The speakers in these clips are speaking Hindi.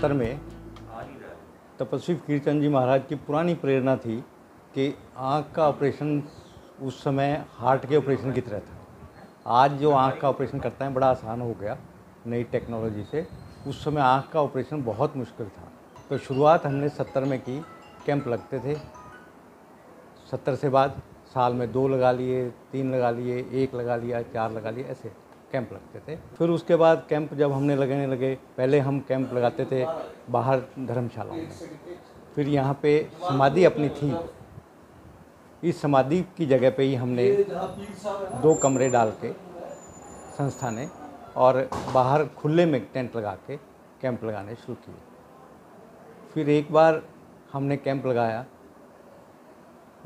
1970 में तपस्वी कीर्तन जी महाराज की पुरानी प्रेरणा थी कि आँख का ऑपरेशन उस समय हार्ट के ऑपरेशन की तरह था। आज जो आँख का ऑपरेशन करता है बड़ा आसान हो गया नई टेक्नोलॉजी से। उस समय आँख का ऑपरेशन बहुत मुश्किल था। तो शुरुआत हमने 70 में की। कैंप लगते थे 70 से बाद साल में 2 लगा लिए, 3 लगा लिए, 1 लगा लिया, 4 लगा लिए, ऐसे कैंप लगते थे। फिर उसके बाद कैंप जब हमने लगाने लगे, पहले हम कैंप लगाते थे बाहर धर्मशालाओं में, फिर यहाँ पे समाधि अपनी थी। इस समाधि की जगह पे ही हमने 2 कमरे डाल के संस्था ने और बाहर खुले में टेंट लगा के कैंप लगाने शुरू किए। फिर एक बार हमने कैंप लगाया,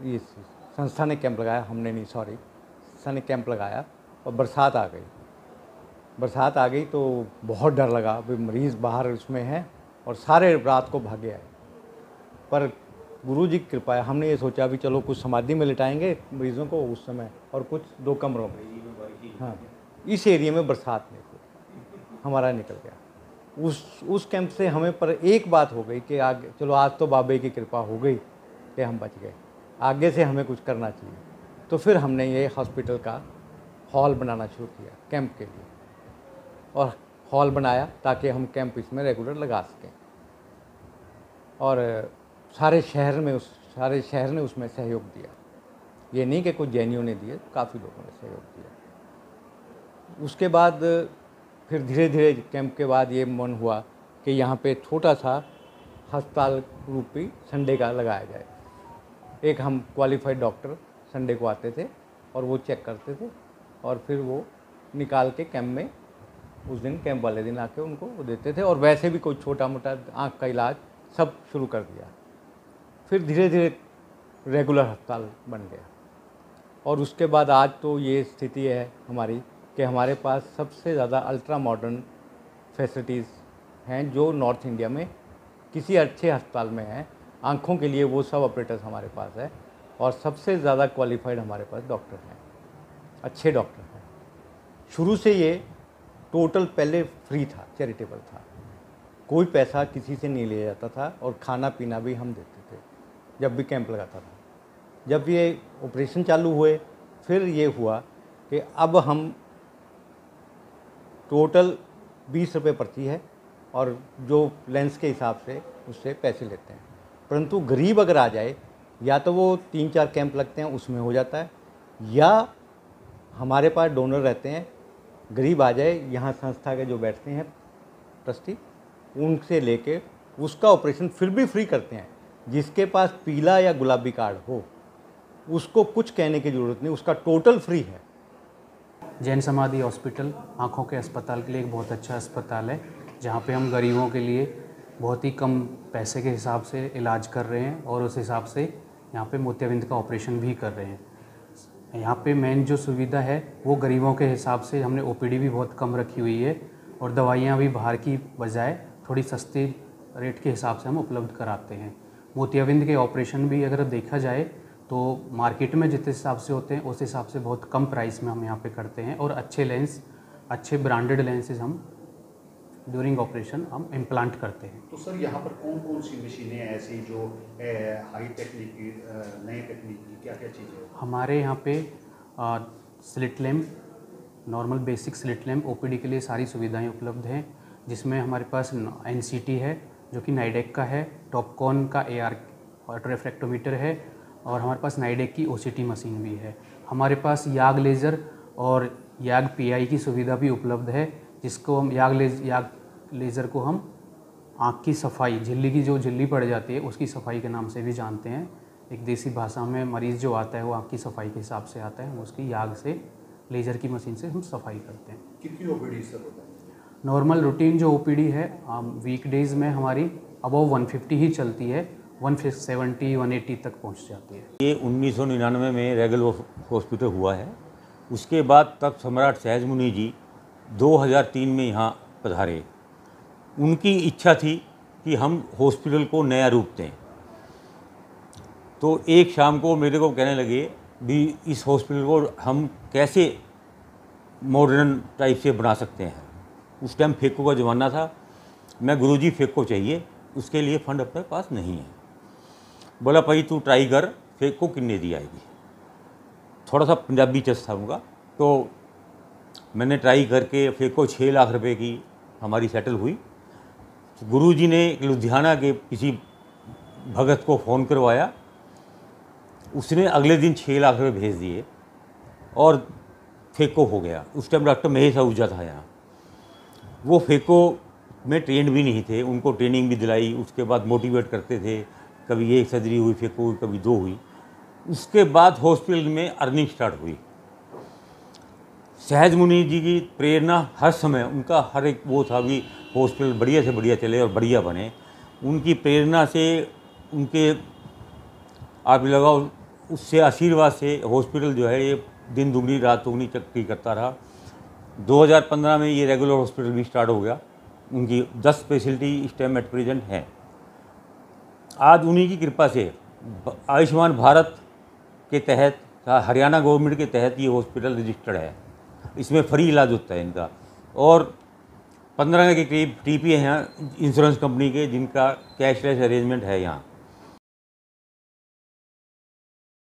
ये संस्था ने कैंप लगाया, हमने नहीं, सॉरी, संस्था ने कैंप लगाया और बरसात आ गई तो बहुत डर लगा। अभी मरीज़ बाहर उसमें हैं और सारे रात को भागे आए। पर गुरु जी की कृपा है, हमने ये सोचा भी चलो कुछ समाधि में लिटाएंगे मरीज़ों को उस समय, और कुछ 2 कमरों में। हाँ, इस एरिया में बरसात में हमारा निकल गया। उस कैंप से हमें पर एक बात हो गई कि आगे चलो, आज तो बाबे की कृपा हो गई कि हम बच गए, आगे से हमें कुछ करना चाहिए। तो फिर हमने ये हॉस्पिटल का हॉल बनाना शुरू किया कैंप के लिए, और हॉल बनाया ताकि हम कैंप इसमें रेगुलर लगा सकें। और सारे शहर ने उसमें सहयोग दिया। ये नहीं कि कुछ जैनियों ने दिए, काफ़ी लोगों ने सहयोग दिया। उसके बाद फिर धीरे धीरे कैंप के बाद ये मन हुआ कि यहाँ पे छोटा सा अस्पताल रूपी संडे का लगाया जाए। एक हम क्वालिफाइड डॉक्टर संडे को आते थे और वो चेक करते थे और फिर वो निकाल के कैंप में उस दिन, कैंप वाले दिन आके उनको वो देते थे। और वैसे भी कोई छोटा मोटा आँख का इलाज सब शुरू कर दिया। फिर धीरे धीरे रेगुलर अस्पताल बन गया। और उसके बाद आज तो ये स्थिति है हमारी कि हमारे पास सबसे ज़्यादा अल्ट्रा मॉडर्न फैसिलिटीज़ हैं जो नॉर्थ इंडिया में किसी अच्छे अस्पताल में हैं। आँखों के लिए वो सब ऑपरेटर्स हमारे पास है और सबसे ज़्यादा क्वालिफाइड हमारे पास डॉक्टर हैं, अच्छे डॉक्टर हैं। शुरू से ये टोटल पहले फ्री था, चैरिटेबल था, कोई पैसा किसी से नहीं लिया जाता था और खाना पीना भी हम देते थे जब भी कैंप लगाता था। जब ये ऑपरेशन चालू हुए फिर ये हुआ कि अब हम टोटल 20 रुपये पर्ची है और जो लेंस के हिसाब से उससे पैसे लेते हैं। परंतु गरीब अगर आ जाए, या तो वो 3-4 कैंप लगते हैं उसमें हो जाता है, या हमारे पास डोनर रहते हैं। गरीब आ जाए, यहाँ संस्था के जो बैठते हैं ट्रस्टी, उनसे लेके उसका ऑपरेशन फिर भी फ्री करते हैं। जिसके पास पीला या गुलाबी कार्ड हो उसको कुछ कहने की ज़रूरत नहीं, उसका टोटल फ्री है। जैन समाधि हॉस्पिटल आँखों के अस्पताल के लिए एक बहुत अच्छा अस्पताल है, जहाँ पे हम गरीबों के लिए बहुत ही कम पैसे के हिसाब से इलाज कर रहे हैं और उस हिसाब से यहाँ पे मोतियाबिंद का ऑपरेशन भी कर रहे हैं। यहाँ पे मेन जो सुविधा है वो गरीबों के हिसाब से हमने ओपीडी भी बहुत कम रखी हुई है और दवाइयाँ भी बाहर की बजाय थोड़ी सस्ती रेट के हिसाब से हम उपलब्ध कराते हैं। मोतियाबिंद के ऑपरेशन भी अगर देखा जाए तो मार्केट में जिस हिसाब से होते हैं उस हिसाब से बहुत कम प्राइस में हम यहाँ पे करते हैं और अच्छे लेंस, अच्छे ब्रांडेड लेंसेज हम ड्यूरिंग ऑपरेशन हम इम्प्लांट करते हैं। तो सर यहाँ पर कौन कौन सी मशीनें ऐसी जो हाई टेक्निक की, नई टेक्निक की, क्या क्या चीज़ें? हमारे यहाँ पे slit lamp, normal basic slit lamp OPD के लिए सारी सुविधाएं उपलब्ध हैं, जिसमें हमारे पास एनसीटी है जो कि नाइडेक का है, टॉपकॉन का AR वाटर रिफ्रैक्टोमीटर है और हमारे पास नाइडेक की OCT मशीन भी है। हमारे पास याग लेज़र और याग PI की सुविधा भी उपलब्ध है, जिसको हम याग लेज़र को हम आँख की सफाई, झिल्ली की जो झिल्ली पड़ जाती है उसकी सफाई के नाम से भी जानते हैं। एक देसी भाषा में मरीज़ जो आता है वो आँख की सफाई के हिसाब से आता है, हम उसकी याग से, लेज़र की मशीन से हम सफाई करते हैं। कितनी ओपीडी सर होता है? नॉर्मल रूटीन जो ओपीडी है वीकडेज़ में हमारी अबव 150 ही चलती है, 170-180 तक पहुंच जाती है। ये 1999 में रेगल हॉस्पिटल हुआ है। उसके बाद तख्त सम्राट सहज मुनि जी 2003 में यहाँ पधारे। उनकी इच्छा थी कि हम हॉस्पिटल को नया रूप दें। तो एक शाम को मेरे को कहने लगे भी इस हॉस्पिटल को हम कैसे मॉडर्न टाइप से बना सकते हैं। उस टाइम फेको का ज़माना था मैं गुरुजी फेको चाहिए, उसके लिए फंड अपने पास नहीं है। बोला भाई तू ट्राई कर, फेको किन्ने दी आएगी। थोड़ा सा पंजाबी चस था उनका, तो मैंने ट्राई करके फेको 6 लाख रुपए की हमारी सेटल हुई। गुरुजी ने लुधियाना के किसी भगत को फ़ोन करवाया, उसने अगले दिन 6 लाख रुपए भेज दिए और फेको हो गया। उस टाइम डॉक्टर महेश आहूजा था यहाँ। वो फेको में ट्रेंड भी नहीं थे, उनको ट्रेनिंग भी दिलाई, उसके बाद मोटिवेट करते थे, कभी एक सर्जरी हुई फेको हुई, कभी 2 हुई। उसके बाद हॉस्पिटल में अर्निंग स्टार्ट हुई। सहज मुनि जी की प्रेरणा हर समय, उनका हर एक वो था भी हॉस्पिटल बढ़िया से बढ़िया चले और बढ़िया बने। उनकी प्रेरणा से, उनके आप लगाओ उससे आशीर्वाद से हॉस्पिटल जो है ये दिन दुगनी रात दुगनी तरक्की करता रहा। 2015 में ये रेगुलर हॉस्पिटल भी स्टार्ट हो गया। उनकी 10 स्पेशलिटी इस टाइम एट प्रेजेंट हैं। आज उन्हीं की कृपा से आयुष्मान भारत के तहत, हरियाणा गवर्नमेंट के तहत ये हॉस्पिटल रजिस्टर्ड है। इसमें फ्री इलाज होता है इनका, और 15 के करीब टीपी हैं यहाँ इंश्योरेंस कंपनी के, जिनका कैशलेस अरेंजमेंट है यहाँ।